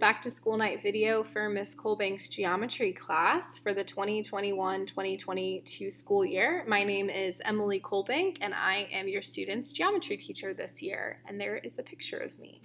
Back to school night video for Miss Colebank's geometry class for the 2021-2022 school year. My name is Emily Colebank and I am your student's geometry teacher this year, and there is a picture of me.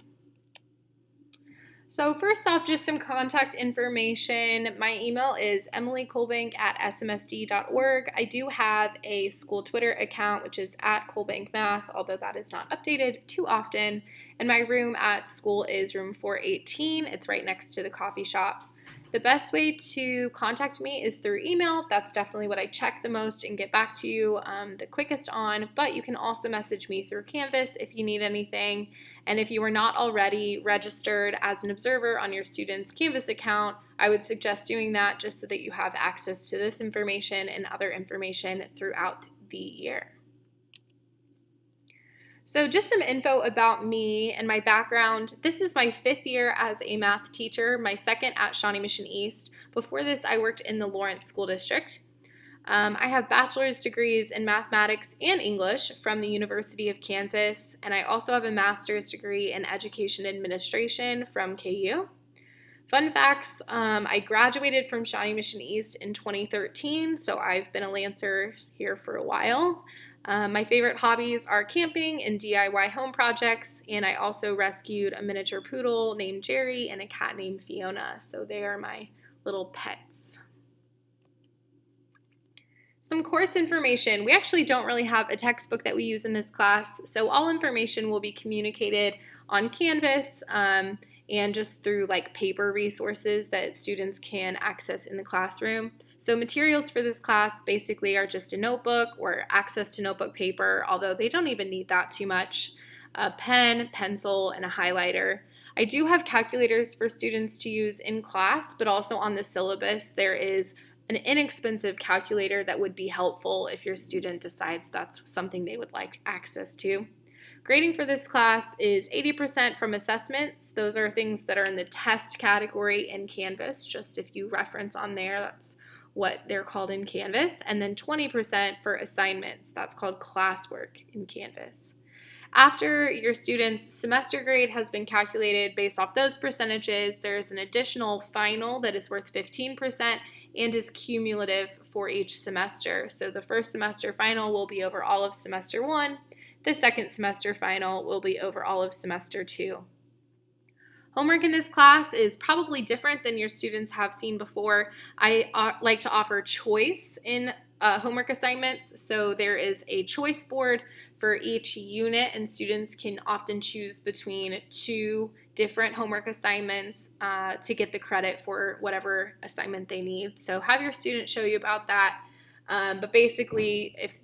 So first off, just some contact information. My email is emilycolebank@smsd.org. I do have a school Twitter account, which is @ColebankMath, although that is not updated too often. And my room at school is room 418. It's right next to the coffee shop. The best way to contact me is through email. That's definitely what I check the most and get back to you the quickest on, but you can also message me through Canvas if you need anything. And if you are not already registered as an observer on your student's Canvas account, I would suggest doing that just so that you have access to this information and other information throughout the year. So just some info about me and my background. This is my 5th year as a math teacher, my 2nd at Shawnee Mission East. Before this, I worked in the Lawrence School District. I have bachelor's degrees in mathematics and English from the University of Kansas, and I also have a master's degree in education administration from KU. Fun facts, I graduated from Shawnee Mission East in 2013, so I've been a Lancer here for a while. My favorite hobbies are camping and DIY home projects, and I also rescued a miniature poodle named Jerry and a cat named Fiona, so they are my little pets. Some course information. We actually don't really have a textbook that we use in this class, so all information will be communicated on Canvas and just through paper resources that students can access in the classroom. So materials for this class basically are just a notebook or access to notebook paper, although they don't even need that too much, a pen, pencil, and a highlighter. I do have calculators for students to use in class, but also on the syllabus there is an inexpensive calculator that would be helpful if your student decides that's something they would like access to. Grading for this class is 80% from assessments. Those are things that are in the test category in Canvas, just if you reference on there, that's what they're called in Canvas. And then 20% for assignments. That's called classwork in Canvas. After your student's semester grade has been calculated based off those percentages, there's an additional final that is worth 15% and is cumulative for each semester. So the first semester final will be over all of semester 1. The second semester final will be over all of semester 2. Homework in this class is probably different than your students have seen before. I like to offer choice in homework assignments. So there is a choice board for each unit, and students can often choose between 2 different homework assignments to get the credit for whatever assignment they need. So have your student show you about that. But basically, if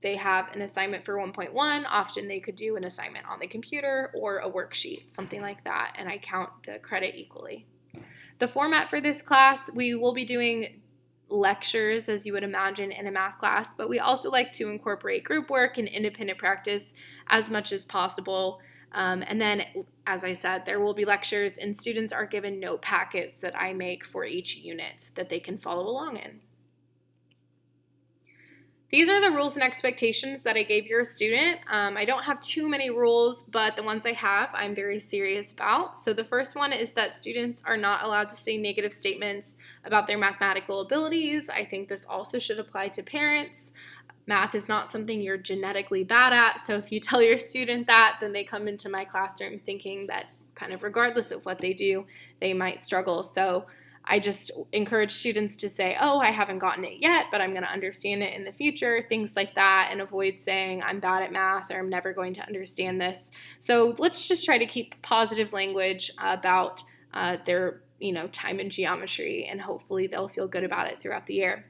they have an assignment for 1.1, often they could do an assignment on the computer or a worksheet, something like that, and I count the credit equally. The format for this class, we will be doing lectures as you would imagine in a math class, but we also like to incorporate group work and independent practice as much as possible. And then, as I said, there will be lectures and students are given note packets that I make for each unit that they can follow along in. These are the rules and expectations that I gave your student. I don't have too many rules, but the ones I have, I'm very serious about. So the first one is that students are not allowed to say negative statements about their mathematical abilities. I think this also should apply to parents. Math is not something you're genetically bad at, so if you tell your student that, then they come into my classroom thinking that kind of regardless of what they do, they might struggle. So I just encourage students to say, oh, I haven't gotten it yet, but I'm going to understand it in the future, things like that, and avoid saying I'm bad at math or I'm never going to understand this. So let's just try to keep positive language about their time in geometry, and hopefully they'll feel good about it throughout the year.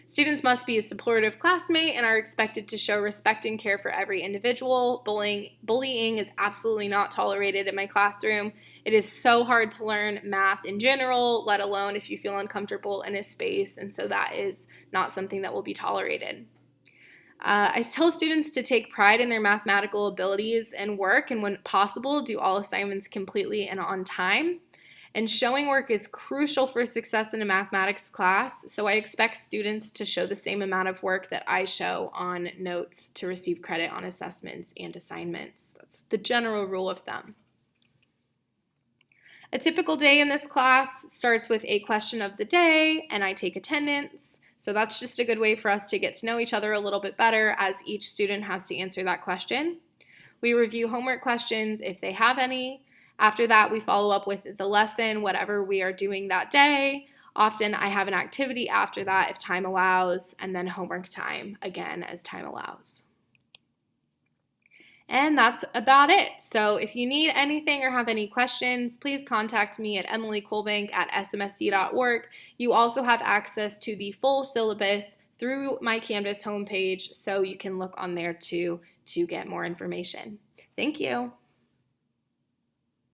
Students must be a supportive classmate and are expected to show respect and care for every individual. Bullying is absolutely not tolerated in my classroom. It is so hard to learn math in general, let alone if you feel uncomfortable in a space, and so that is not something that will be tolerated. I tell students to take pride in their mathematical abilities and work, and when possible, do all assignments completely and on time. And showing work is crucial for success in a mathematics class, so I expect students to show the same amount of work that I show on notes to receive credit on assessments and assignments. That's the general rule of thumb. A typical day in this class starts with a question of the day, and I take attendance. So that's just a good way for us to get to know each other a little bit better, as each student has to answer that question. We review homework questions if they have any. After that, we follow up with the lesson, whatever we are doing that day. Often I have an activity after that if time allows, and then homework time again as time allows. And that's about it. So if you need anything or have any questions, please contact me at emilycolebank@smsd.org. You also have access to the full syllabus through my Canvas homepage, so you can look on there too to get more information. Thank you.